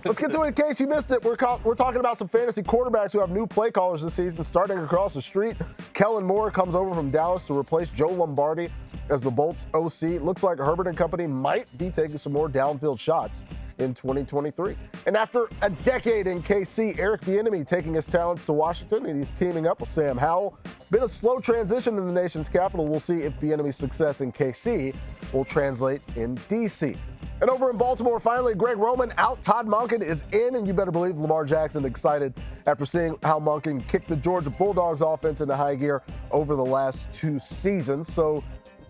Let's get to it in case you missed it. We're talking about some fantasy quarterbacks who have new play callers this season. Starting across the street, Kellen Moore comes over from Dallas to replace Joe Lombardi as the Bolts OC. Looks like Herbert and company might be taking some more downfield shots in 2023. And after a decade in KC, Eric Bieniemy taking his talents to Washington, and he's teaming up with Sam Howell. Been a slow transition in the nation's capital. We'll see if Bieniemy's success in KC will translate in DC. And over in Baltimore, finally, Greg Roman out. Todd Monken is in, and you better believe Lamar Jackson excited after seeing how Monken kicked the Georgia Bulldogs offense into high gear over the last 2 seasons. So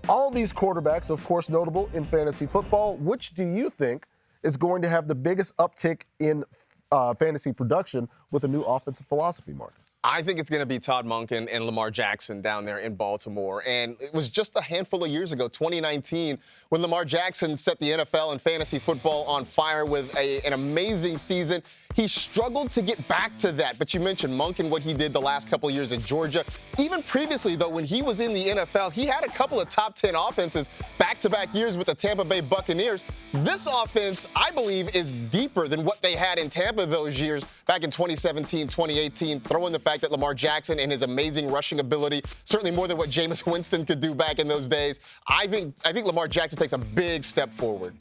all these quarterbacks, of course, notable in fantasy football. Which do you think is going to have the biggest uptick in fantasy production with a new offensive philosophy, Marcus? I think it's going to be Todd Monken and Lamar Jackson down there in Baltimore. And it was just a handful of years ago, 2019, when Lamar Jackson set the NFL and fantasy football on fire with an amazing season. He struggled to get back to that. But you mentioned Monken, what he did the last couple of years at Georgia. Even previously, though, when he was in the NFL, he had a couple of top 10 offenses back-to-back years with the Tampa Bay Buccaneers. This offense, I believe, is deeper than what they had in Tampa those years back in 2017, 2018, throwing the fact that Lamar Jackson and his amazing rushing ability, certainly more than what Jameis Winston could do back in those days. I think Lamar Jackson takes a big step forward.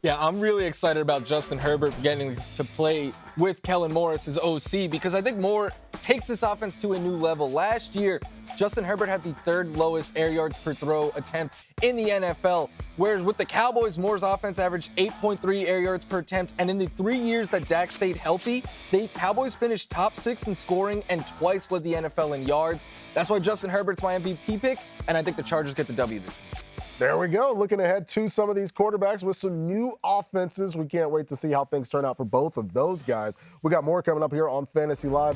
Yeah, I'm really excited about Justin Herbert getting to play with Kellen Moore as his OC because I think Moore takes this offense to a new level. Last year, Justin Herbert had the 3rd lowest air yards per throw attempt in the NFL, whereas with the Cowboys, Moore's offense averaged 8.3 air yards per attempt, and in the 3 years that Dak stayed healthy, the Cowboys finished top 6 in scoring and twice led the NFL in yards. That's why Justin Herbert's my MVP pick, and I think the Chargers get the W this week. There we go. Looking ahead to some of these quarterbacks with some new offenses. We can't wait to see how things turn out for both of those guys. We got more coming up here on Fantasy Live.